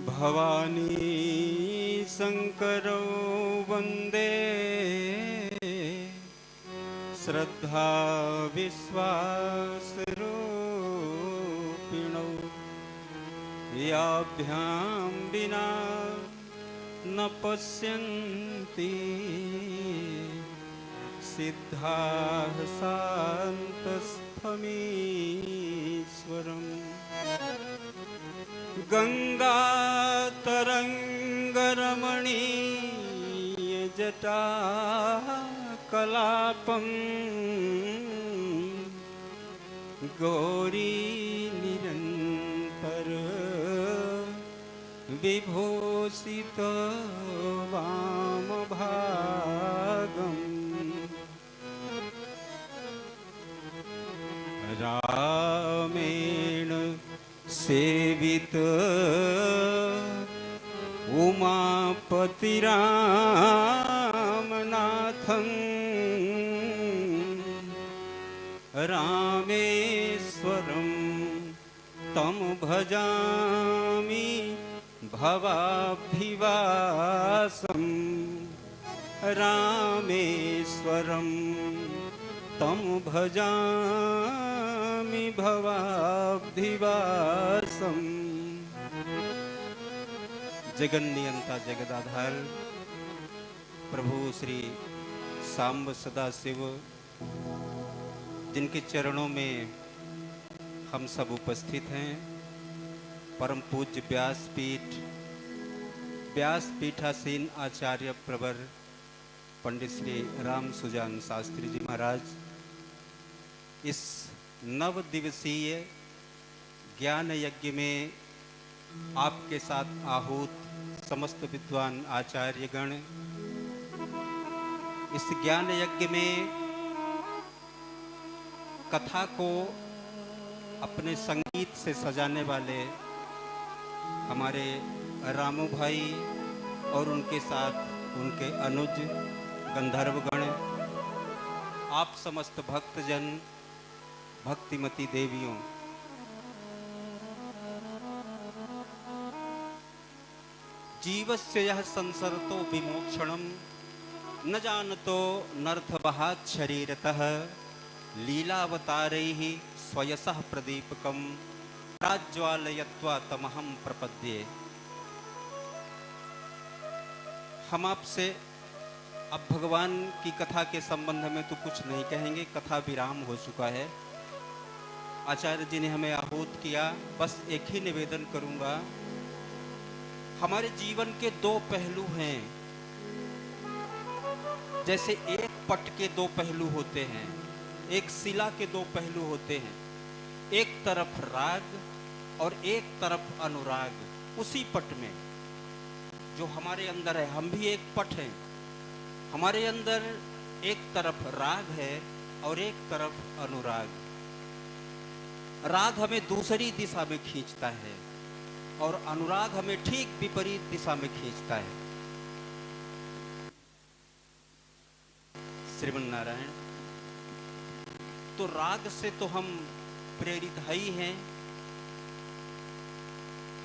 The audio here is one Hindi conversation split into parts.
भवानी शंकरौ वंदे श्रद्धा विश्वासरूपिणौ याभ्यां विना न पश्यन्ति सिद्धाः शान्तस्थमीश्वरम् गंगातरंगरमणीय जटा कलापं गौरी निरंतर विभूषित वामभागम् रामेण सेवित उमापति रामनाथं रामेश्वरं तं भजामि भवाब्धिवासं रामेश्वरं तं भजामि भवाब्धिवासं। जगन्नियंता जगदाधार प्रभु श्री सांब सदाशिव जिनके चरणों में हम सब उपस्थित हैं, परम पूज्य व्यासपीठासीन आचार्य प्रवर पंडित श्री राम सुजान शास्त्री जी महाराज इस नव दिवसीय ज्ञान यज्ञ में आपके साथ आहूत समस्त विद्वान आचार्यगण इस ज्ञान यज्ञ में कथा को अपने संगीत से सजाने वाले हमारे रामू भाई और उनके साथ उनके अनुज गंधर्वगण, आप समस्त भक्तजन, भक्तिमती देवियों, जीवस्य यह संसरतो विमोक्षणम न जानतो नर्थवहात् शरीरतः लीलावतारैः स्वयसः प्रदीपकं प्राज्वालयत्वा तमहं प्रपद्ये। हम आपसे अब भगवान की कथा के संबंध में तो कुछ नहीं कहेंगे, कथा विराम हो चुका है। आचार्य जी ने हमें आहूत किया, बस एक ही निवेदन करूंगा। हमारे जीवन के दो पहलू हैं, जैसे एक पट के दो पहलू होते हैं, एक शिला के दो पहलू होते हैं, एक तरफ राग और एक तरफ अनुराग। उसी पट में जो हमारे अंदर है, हम भी एक पट हैं, हमारे अंदर एक तरफ राग है और एक तरफ अनुराग। राग हमें दूसरी दिशा में खींचता है और अनुराग हमें ठीक विपरीत दिशा में खींचता है। श्रीमन नारायण। तो राग से तो हम प्रेरित है ही हैं।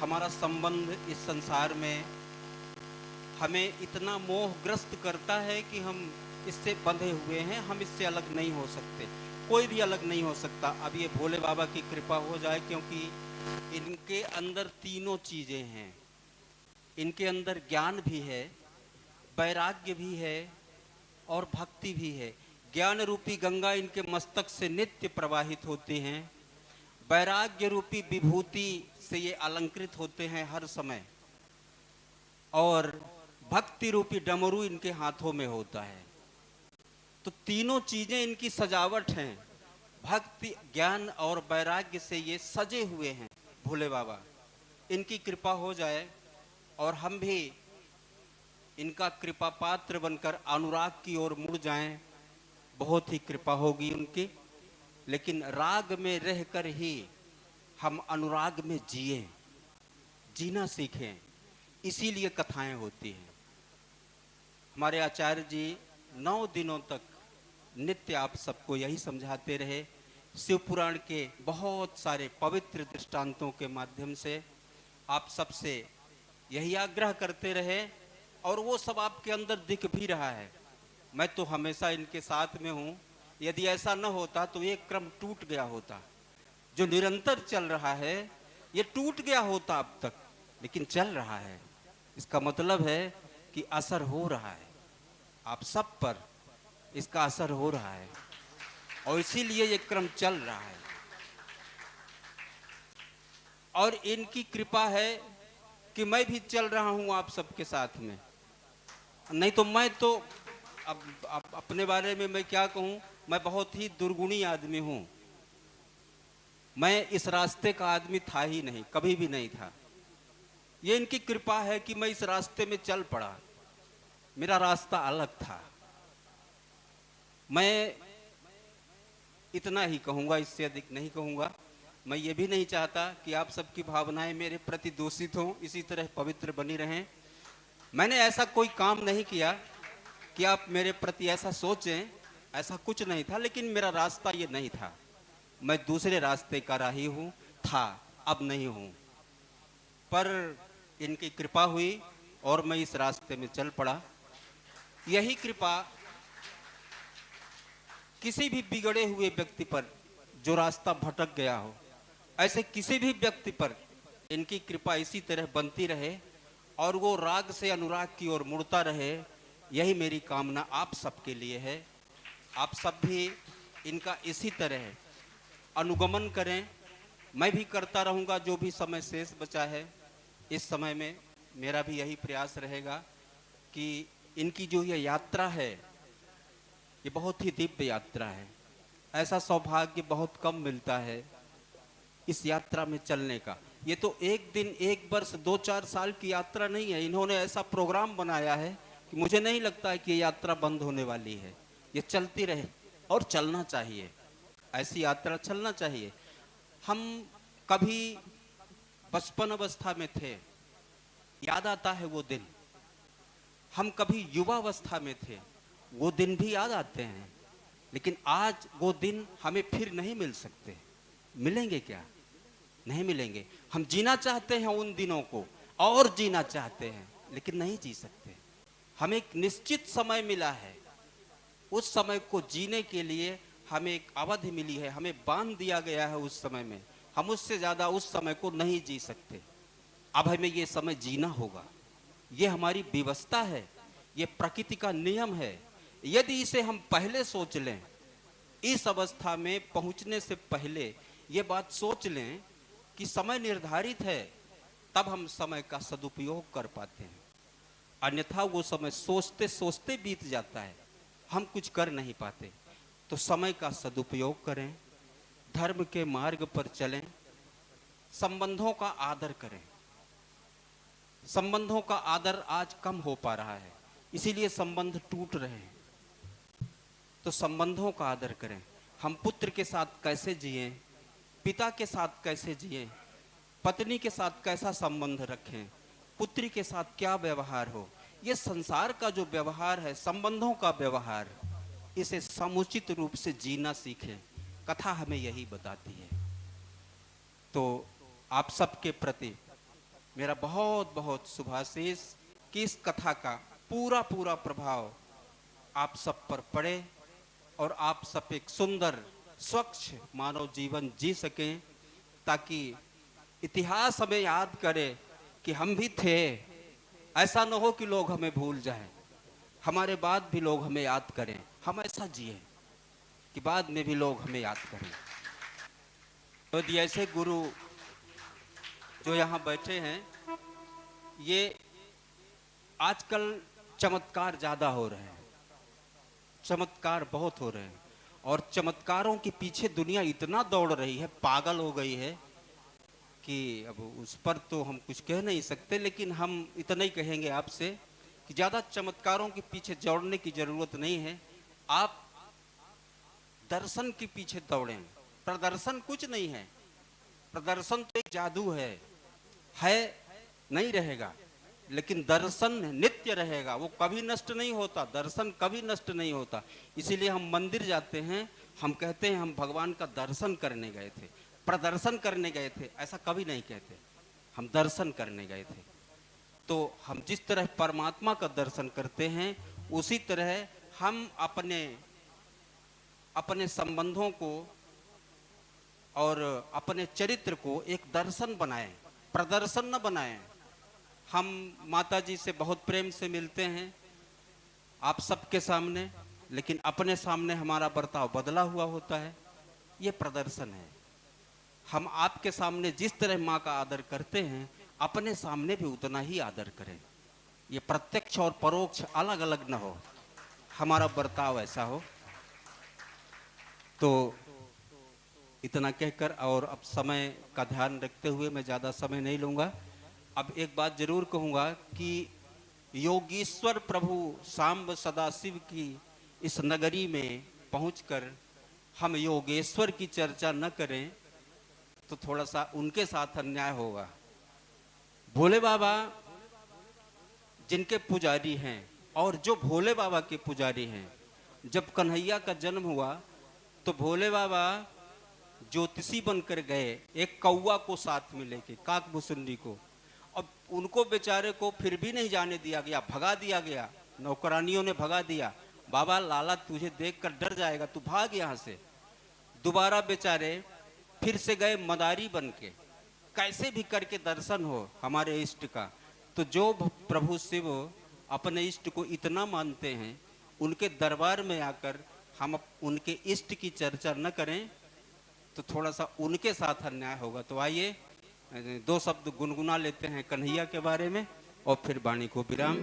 हमारा संबंध इस संसार में हमें इतना मोहग्रस्त करता है कि हम इससे बंधे हुए हैं, हम इससे अलग नहीं हो सकते, कोई भी अलग नहीं हो सकता। अब ये भोले बाबा की कृपा हो जाए, क्योंकि इनके अंदर तीनों चीजें हैं। इनके अंदर ज्ञान भी है, वैराग्य भी है और भक्ति भी है। ज्ञान रूपी गंगा इनके मस्तक से नित्य प्रवाहित होती हैं, वैराग्य रूपी विभूति से ये अलंकृत होते हैं हर समय, और भक्ति रूपी डमरू इनके हाथों में होता है। तो तीनों चीजें इनकी सजावट हैं, भक्ति, ज्ञान और वैराग्य से ये सजे हुए हैं भोले बाबा। इनकी कृपा हो जाए और हम भी इनका कृपा पात्र बनकर अनुराग की ओर मुड़ जाएं, बहुत ही कृपा होगी उनकी। लेकिन राग में रहकर ही हम अनुराग में जीना सीखें, इसीलिए कथाएं होती हैं। हमारे आचार्य जी 9 दिनों तक नित्य आप सबको यही समझाते रहे। शिव पुराण के बहुत सारे पवित्र दृष्टांतों के माध्यम से आप सबसे यही आग्रह करते रहे और वो सब आपके अंदर दिख भी रहा है। मैं तो हमेशा इनके साथ में हूँ। यदि ऐसा न होता तो ये क्रम टूट गया होता। जो निरंतर चल रहा है ये टूट गया होता अब तक, लेकिन चल रहा है। इसका मतलब है कि असर हो रहा है, आप सब पर इसका असर हो रहा है और इसीलिए ये क्रम चल रहा है। और इनकी कृपा है कि मैं भी चल रहा हूं आप सबके साथ में। नहीं तो मैं तो अब अपने बारे में मैं क्या कहूं, मैं बहुत ही दुर्गुणी आदमी हूं। मैं इस रास्ते का आदमी था ही नहीं, कभी भी नहीं था। ये इनकी कृपा है कि मैं इस रास्ते में चल पड़ा। मेरा रास्ता अलग था। मैं इतना ही कहूंगा, इससे अधिक नहीं कहूंगा। मैं ये भी नहीं चाहता कि आप सबकी भावनाएं मेरे प्रति दूषित हों, इसी तरह पवित्र बनी रहें। मैंने ऐसा कोई काम नहीं किया कि आप मेरे प्रति ऐसा सोचें, ऐसा कुछ नहीं था। लेकिन मेरा रास्ता ये नहीं था। मैं दूसरे रास्ते का राही हूँ, था, अब नहीं हूँ। पर इनकी कृपा हुई और मैं इस रास्ते में चल पड़ा। यही कृपा किसी भी बिगड़े हुए व्यक्ति पर जो रास्ता भटक गया हो, ऐसे किसी भी व्यक्ति पर इनकी कृपा इसी तरह बनती रहे और वो राग से अनुराग की ओर मुड़ता रहे। यही मेरी कामना आप सबके लिए है। आप सब भी इनका इसी तरह अनुगमन करें। मैं भी करता रहूँगा जो भी समय शेष बचा है। इस समय में मेरा भी यही प्रयास रहेगा कि इनकी जो ये यात्रा है, ये बहुत ही दिव्य यात्रा है। ऐसा सौभाग्य बहुत कम मिलता है इस यात्रा में चलने का। ये तो एक दिन, एक वर्ष, 2-4 साल की यात्रा नहीं है। इन्होंने ऐसा प्रोग्राम बनाया है कि मुझे नहीं लगता है कि ये यात्रा बंद होने वाली है। ये चलती रहे और चलना चाहिए। ऐसी यात्रा चलना चाहिए। हम कभी बचपन अवस्था में थे, याद आता है वो दिन। हम कभी युवा अवस्था में थे, वो दिन भी याद आते हैं। लेकिन आज वो दिन हमें फिर नहीं मिल सकते। मिलेंगे क्या? नहीं मिलेंगे। हम जीना चाहते हैं उन दिनों को और जीना चाहते हैं, लेकिन नहीं जी सकते। हमें एक निश्चित समय मिला है। उस समय को जीने के लिए हमें एक अवधि मिली है, हमें बांध दिया गया है उस समय में। हम उससे ज्यादा उस समय को नहीं जी सकते। अब हमें ये समय जीना होगा। ये हमारी व्यवस्था है, ये प्रकृति का नियम है। यदि इसे हम पहले सोच लें, इस अवस्था में पहुंचने से पहले ये बात सोच लें कि समय निर्धारित है, तब हम समय का सदुपयोग कर पाते हैं। अन्यथा वो समय सोचते सोचते बीत जाता है, हम कुछ कर नहीं पाते। तो समय का सदुपयोग करें, धर्म के मार्ग पर चलें, संबंधों का आदर करें। संबंधों का आदर आज कम हो पा रहा है, इसीलिए संबंध टूट रहे हैं। तो संबंधों का आदर करें। हम पुत्र के साथ कैसे जिएं, पिता के साथ कैसे जिएं, पत्नी के साथ कैसा संबंध रखें, पुत्री के साथ क्या व्यवहार हो, ये संसार का जो व्यवहार है, संबंधों का व्यवहार, इसे समुचित रूप से जीना सीखें। कथा हमें यही बताती है। तो आप सबके प्रति मेरा बहुत बहुत शुभाशीष कि इस कथा का पूरा पूरा प्रभाव आप सब पर पड़े और आप सब एक सुंदर स्वच्छ मानव जीवन जी सकें, ताकि इतिहास हमें याद करे कि हम भी थे। ऐसा न हो कि लोग हमें भूल जाएं, हमारे बाद भी लोग हमें याद करें। हम ऐसा जिए कि बाद में भी लोग हमें याद करें। तो ऐसे गुरु जो यहाँ बैठे हैं, ये आजकल चमत्कार ज्यादा हो रहे हैं, चमत्कार बहुत हो रहे हैं। और चमत्कारों के पीछे दुनिया इतना दौड़ रही है, पागल हो गई है कि अब उस पर तो हम कुछ कह नहीं सकते। लेकिन हम इतना ही कहेंगे आपसे कि ज्यादा चमत्कारों के पीछे दौड़ने की जरूरत नहीं है। आप दर्शन के पीछे दौड़ें। प्रदर्शन कुछ नहीं है, प्रदर्शन तो एक जादू है, नहीं रहेगा। लेकिन दर्शन नित्य रहेगा, वो कभी नष्ट नहीं होता। दर्शन कभी नष्ट नहीं होता। इसीलिए हम मंदिर जाते हैं, हम कहते हैं हम भगवान का दर्शन करने गए थे, प्रदर्शन करने गए थे, ऐसा कभी नहीं कहते। हम दर्शन करने गए थे। तो हम जिस तरह परमात्मा का दर्शन करते हैं उसी तरह हम अपने अपने संबंधों को और अपने चरित्र को एक दर्शन बनाएं, प्रदर्शन न बनाएं। हम माता जी से बहुत प्रेम से मिलते हैं आप सबके सामने, लेकिन अपने सामने हमारा बर्ताव बदला हुआ होता है, ये प्रदर्शन है। हम आपके सामने जिस तरह माँ का आदर करते हैं अपने सामने भी उतना ही आदर करें। ये प्रत्यक्ष और परोक्ष अलग अलग न हो, हमारा बर्ताव ऐसा हो। तो इतना कहकर और अब समय का ध्यान रखते हुए मैं ज़्यादा समय नहीं लूँगा। अब एक बात जरूर कहूँगा कि योगीश्वर प्रभु सांब सदाशिव की इस नगरी में पहुंचकर हम योगेश्वर की चर्चा न करें तो थोड़ा सा उनके साथ अन्याय होगा। भोले बाबा जिनके पुजारी हैं और जो भोले बाबा के पुजारी हैं, जब कन्हैया का जन्म हुआ तो भोले बाबा ज्योतिषी बनकर गए एक कौवा को साथ में लेके, काक भुसुंडी को। अब उनको बेचारे को फिर भी नहीं जाने दिया गया, भगा दिया गया, नौकरानियों ने भगा दिया। बाबा लाला तुझे देखकर डर जाएगा, तू भाग यहाँ से। दोबारा बेचारे फिर से गए मदारी बन के, कैसे भी करके दर्शन हो हमारे इष्ट का। तो जो प्रभु शिव अपने इष्ट को इतना मानते हैं, उनके दरबार में आकर हम उनके इष्ट की चर्चा न करें तो थोड़ा सा उनके साथ अन्याय होगा। तो आइए 2 शब्द गुनगुना लेते हैं कन्हैया के बारे में और फिर वाणी को विराम।